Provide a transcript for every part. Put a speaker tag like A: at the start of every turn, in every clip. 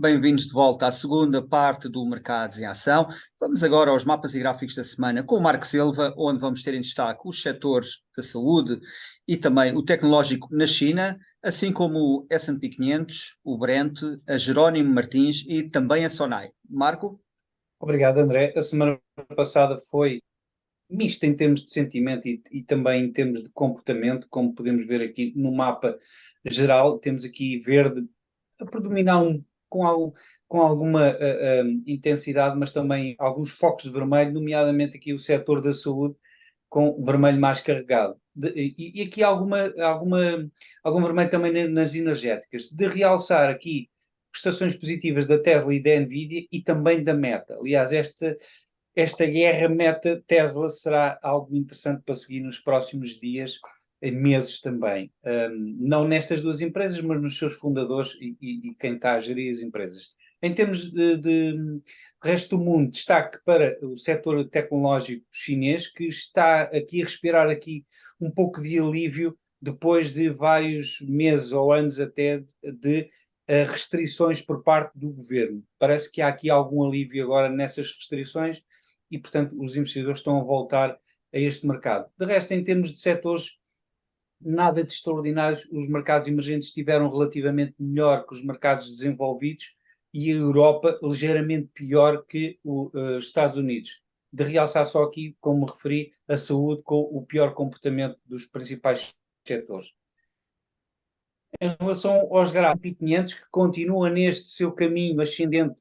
A: bem-vindos de volta à segunda parte do Mercados em Ação. Vamos agora aos mapas e gráficos da semana com o Marco Silva, onde vamos ter em destaque os setores da saúde e também o tecnológico na China, assim como o S&P 500, o Brent, a Jerónimo Martins e também a Sonai. Marco?
B: Obrigado, André. A semana passada foi mista em termos de sentimento e também em termos de comportamento, como podemos ver aqui no mapa geral. Temos aqui verde a predominar com alguma intensidade, mas também alguns focos de vermelho, nomeadamente aqui o setor da saúde, com o vermelho mais carregado. E aqui algum vermelho também nas energéticas. De realçar aqui prestações positivas da Tesla e da Nvidia e também da Meta. Aliás, esta guerra Meta-Tesla será algo interessante para seguir nos próximos dias, meses também. Não nestas duas empresas, mas nos seus fundadores e quem está a gerir as empresas. Em termos de resto do mundo, destaque para o setor tecnológico chinês, que está aqui a respirar aqui um pouco de alívio depois de vários meses ou anos até de restrições por parte do governo. Parece que há aqui algum alívio agora nessas restrições e, portanto, os investidores estão a voltar a este mercado. De resto, em termos de setores, nada de extraordinários. Os mercados emergentes estiveram relativamente melhor que os mercados desenvolvidos e a Europa ligeiramente pior que os Estados Unidos. De realçar só aqui, como me referi, a saúde com o pior comportamento dos principais setores. Em relação aos gráficos 500, que continua neste seu caminho ascendente,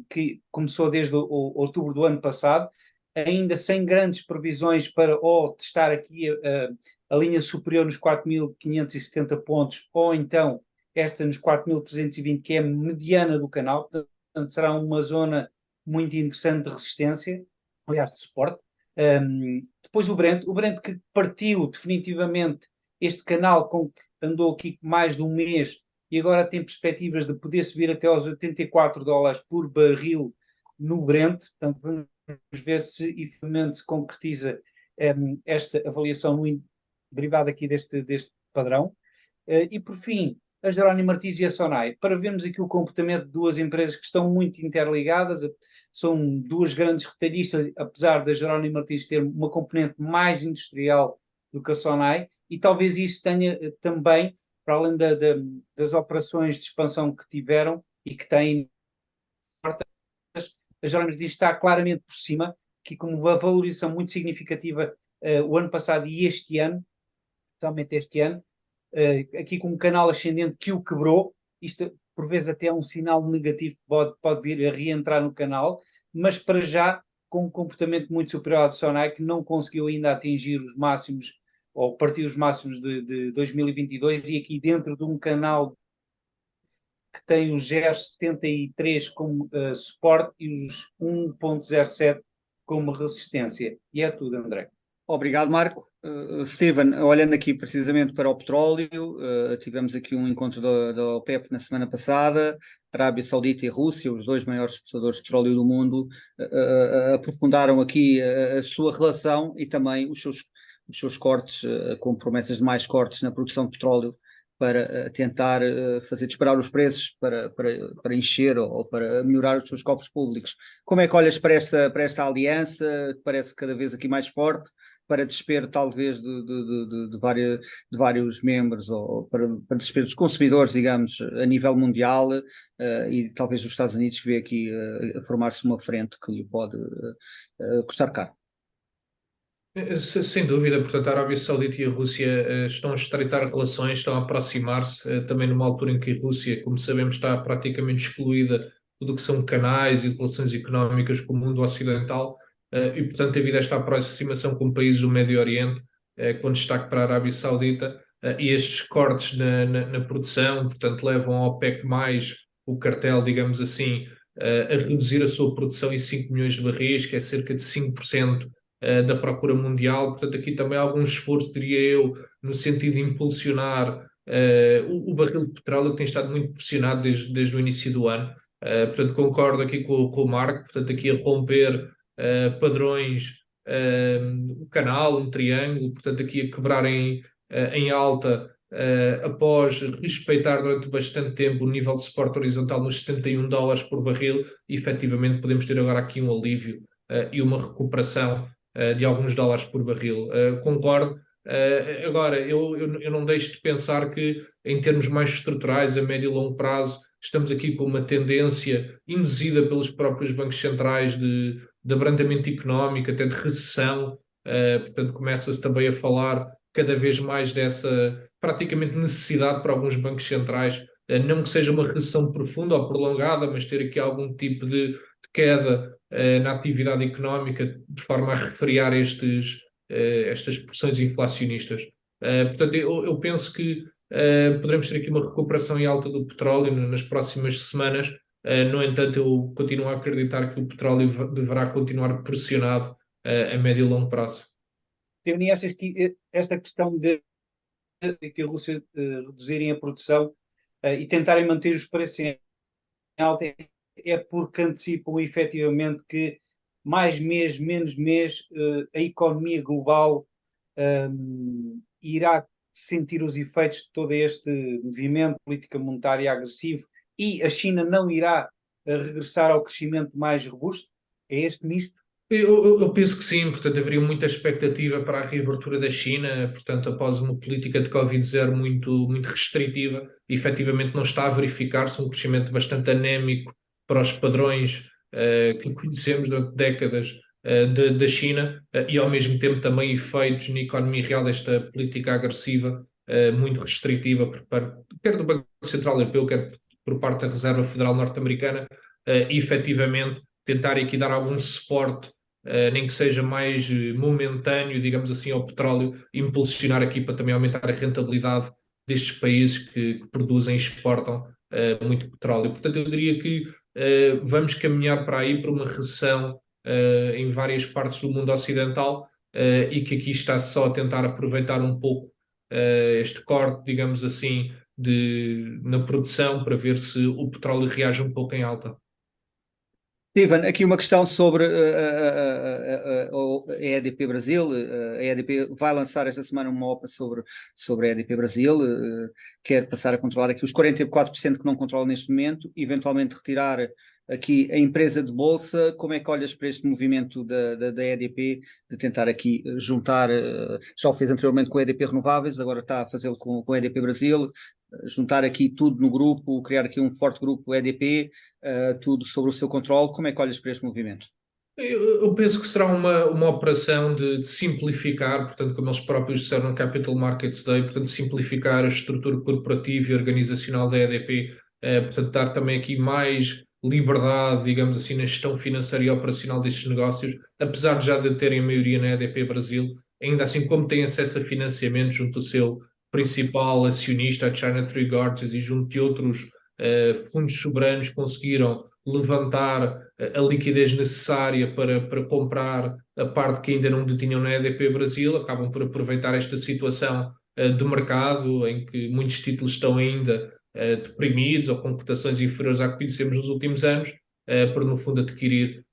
B: que começou desde outubro do ano passado, ainda sem grandes previsões para ou testar aqui a linha superior nos 4.570 pontos, ou então esta nos 4.320, que é a mediana do canal. Portanto, será uma zona muito interessante de resistência, aliás, de suporte. Depois o Brent que partiu definitivamente este canal com que andou aqui mais de um mês e agora tem perspectivas de poder subir até aos $84 por barril no Brent. Portanto, vamos ver se efetivamente se concretiza esta avaliação no derivado aqui deste padrão. E por fim, a Jerónimo Martins e a Sonai, para vermos aqui o comportamento de duas empresas que estão muito interligadas. São duas grandes retalhistas, apesar da Jerónimo Martins ter uma componente mais industrial do que a Sonai, e talvez isso tenha também, para além das operações de expansão que tiveram e que têm, a Jerónimo Martins está claramente por cima, que com uma valorização muito significativa o ano passado e este ano, especialmente este ano, aqui com um canal ascendente que o quebrou. Isto por vezes até é um sinal negativo que pode vir a reentrar no canal, mas para já com um comportamento muito superior ao de Sonai, que não conseguiu ainda atingir os máximos ou partir os máximos de 2022, e aqui dentro de um canal que tem os 0,73 como suporte e os 1,07 como resistência. E é tudo, André.
A: Obrigado, Marco. Steven, olhando aqui precisamente para o petróleo, tivemos aqui um encontro da OPEP na semana passada. Arábia Saudita e Rússia, os dois maiores exportadores de petróleo do mundo, aprofundaram aqui a sua relação e também os seus cortes, com promessas de mais cortes na produção de petróleo para tentar fazer disparar os preços para encher ou para melhorar os seus cofres públicos. Como é que olhas para esta aliança, que parece cada vez aqui mais forte, para desespero talvez de vários membros, ou para desespero dos consumidores, digamos, a nível mundial, e talvez os Estados Unidos, que vê aqui a formar-se uma frente que lhe pode custar caro?
C: Sem dúvida. Portanto, a Arábia Saudita e a Rússia estão a estreitar relações, estão a aproximar-se, também numa altura em que a Rússia, como sabemos, está praticamente excluída de tudo o que são canais e relações económicas com o mundo ocidental, e, portanto, devido a esta aproximação com países do Médio Oriente, com destaque para a Arábia Saudita, e estes cortes na produção, portanto, levam ao OPEC+, o cartel, digamos assim, a reduzir a sua produção em 5 milhões de barris, que é cerca de 5% da procura mundial. Portanto, aqui também há algum esforço, diria eu, no sentido de impulsionar o barril de petróleo, que tem estado muito pressionado desde o início do ano. Portanto, concordo aqui com o Marco. Portanto, aqui a romper padrões, o canal, um triângulo, portanto, aqui a quebrar em alta após respeitar durante bastante tempo o nível de suporte horizontal nos $71 por barril, e efetivamente podemos ter agora aqui um alívio e uma recuperação de alguns dólares por barril. Concordo. Agora, eu não deixo de pensar que, em termos mais estruturais, a médio e longo prazo, estamos aqui com uma tendência induzida pelos próprios bancos centrais de abrandamento económico, até de recessão. Portanto, começa-se também a falar cada vez mais dessa praticamente necessidade para alguns bancos centrais, não que seja uma recessão profunda ou prolongada, mas ter aqui algum tipo de queda na atividade económica, de forma a refriar estas pressões inflacionistas. Portanto, eu penso que poderemos ter aqui uma recuperação em alta do petróleo nas próximas semanas. No entanto, eu continuo a acreditar que o petróleo deverá continuar pressionado a médio e longo prazo.
B: Tony, achas que esta questão de que a Rússia reduzirem a produção e tentarem manter os preços em alta é porque antecipam efetivamente que mais mês, menos mês, a economia global irá sentir os efeitos de todo este movimento de política monetária agressivo e a China não irá regressar ao crescimento mais robusto? É este misto?
C: Eu penso que sim, portanto, haveria muita expectativa para a reabertura da China, portanto, após uma política de Covid-0 muito restritiva, e efetivamente não está a verificar-se um crescimento bastante anémico para os padrões que conhecemos durante décadas da China, e ao mesmo tempo também efeitos na economia real desta política agressiva, muito restritiva, quer do Banco Central Europeu, quer por parte da Reserva Federal Norte-Americana, e efetivamente tentar aqui dar algum suporte nem que seja mais momentâneo, digamos assim, ao petróleo, impulsionar aqui para também aumentar a rentabilidade destes países que produzem e exportam muito petróleo. Portanto, eu diria que vamos caminhar para aí, para uma recessão em várias partes do mundo ocidental, e que aqui está só a tentar aproveitar um pouco este corte, digamos assim, na produção, para ver se o petróleo reage um pouco em alta.
A: Ivan, aqui uma questão sobre a EDP Brasil. A EDP vai lançar esta semana uma OPA sobre a EDP Brasil, quer passar a controlar aqui os 44% que não controla neste momento, eventualmente retirar aqui a empresa de bolsa. Como é que olhas para este movimento da EDP de tentar aqui juntar, já o fez anteriormente com a EDP Renováveis, agora está a fazê-lo com a EDP Brasil, juntar aqui tudo no grupo, criar aqui um forte grupo EDP, tudo sobre o seu controle. Como é que olhas para este movimento?
C: Eu penso que será uma operação de simplificar, portanto, como eles próprios disseram no Capital Markets Day, portanto, simplificar a estrutura corporativa e organizacional da EDP, portanto, dar também aqui mais liberdade, digamos assim, na gestão financeira e operacional destes negócios, apesar de já de terem a maioria na EDP Brasil, ainda assim, como têm acesso a financiamento junto ao seu principal acionista, a China Three Gorges, e junto de outros fundos soberanos, conseguiram levantar a liquidez necessária para comprar a parte que ainda não detinham na EDP Brasil, acabam por aproveitar esta situação do mercado, em que muitos títulos estão ainda deprimidos ou com cotações inferiores à que conhecemos nos últimos anos, para no fundo adquirir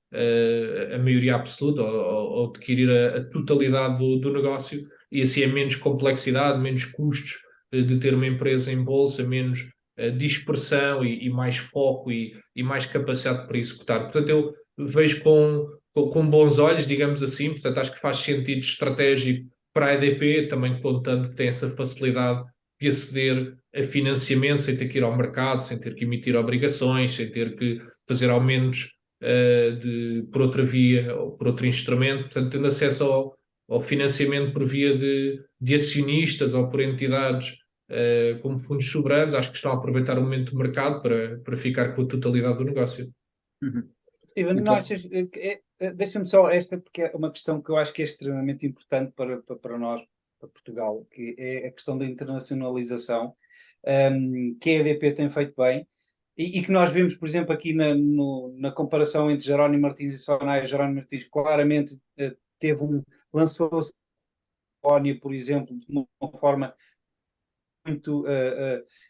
C: a maioria absoluta ou adquirir a totalidade do negócio, e assim é menos complexidade, menos custos de ter uma empresa em bolsa, menos dispersão e mais foco e mais capacidade para executar. Portanto, eu vejo com bons olhos, digamos assim. Portanto, acho que faz sentido estratégico para a EDP, também contando que tem essa facilidade de aceder a financiamento sem ter que ir ao mercado, sem ter que emitir obrigações, sem ter que fazer aumentos por outra via ou por outro instrumento. Portanto, tendo acesso ao financiamento por via de acionistas ou por entidades como fundos soberanos, acho que estão a aproveitar o momento do mercado para ficar com a totalidade do negócio.
A: Uhum.
B: Steven, não achas deixa-me só esta, porque é uma questão que eu acho que é extremamente importante para nós, para Portugal, que é a questão da internacionalização, que a EDP tem feito bem, e que nós vemos, por exemplo, aqui na comparação entre Jerónimo Martins e Sonai. Jerónimo Martins claramente lançou-se, por exemplo, de uma forma muito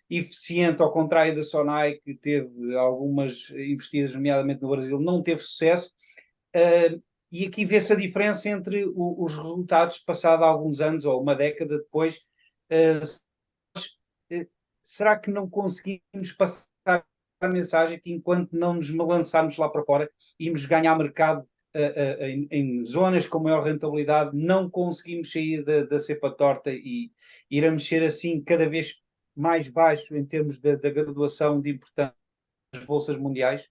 B: eficiente, ao contrário da Sonai, que teve algumas investidas, nomeadamente no Brasil, não teve sucesso. E aqui vê-se a diferença entre os resultados passados alguns anos ou uma década depois. será que não conseguimos passar a mensagem que enquanto não nos lançarmos lá para fora, íamos ganhar mercado em zonas com maior rentabilidade, não conseguimos sair da cepa torta e iremos ser assim cada vez mais baixo em termos da graduação de importância das bolsas mundiais?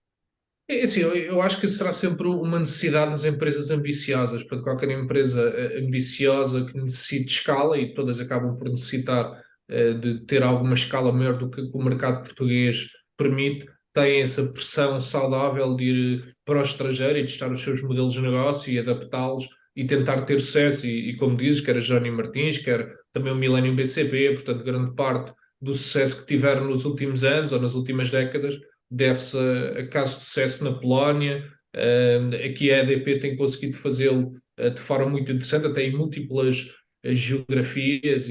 C: É assim, eu acho que será sempre uma necessidade das empresas ambiciosas. Para qualquer empresa ambiciosa que necessite escala, e todas acabam por necessitar de ter alguma escala maior do que o mercado português permite, tem essa pressão saudável de ir para o estrangeiro e testar os seus modelos de negócio e adaptá-los e tentar ter sucesso. E como dizes, quer a Jerónimo Martins, quer também o Millennium BCP, portanto, grande parte do sucesso que tiveram nos últimos anos ou nas últimas décadas deve-se a casos de sucesso na Polónia. Aqui a EDP tem conseguido fazê-lo de forma muito interessante, até em múltiplas geografias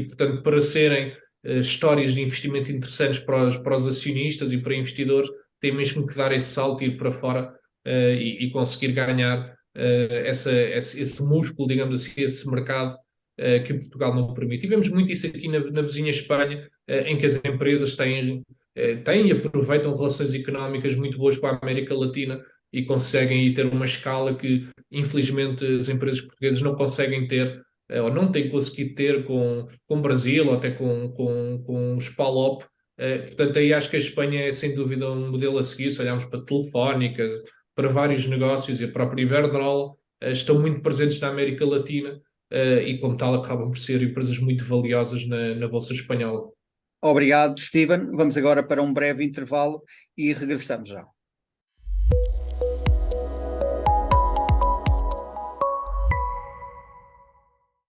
C: portanto, para serem histórias de investimento interessantes para os acionistas e para investidores, tem mesmo que dar esse salto e ir para fora e conseguir ganhar esse músculo, digamos assim, esse mercado que Portugal não permite. E vemos muito isso aqui na vizinha Espanha, em que as empresas têm e aproveitam relações económicas muito boas com a América Latina e conseguem aí ter uma escala que, infelizmente, as empresas portuguesas não conseguem ter ou não têm conseguido ter com o Brasil ou até com os PALOP. Portanto, aí acho que a Espanha é sem dúvida um modelo a seguir. Se olharmos para a Telefónica, para vários negócios e a própria Iberdrola, estão muito presentes na América Latina e, como tal, acabam por ser empresas muito valiosas na Bolsa Espanhola.
A: Obrigado, Steven. Vamos agora para um breve intervalo e regressamos já.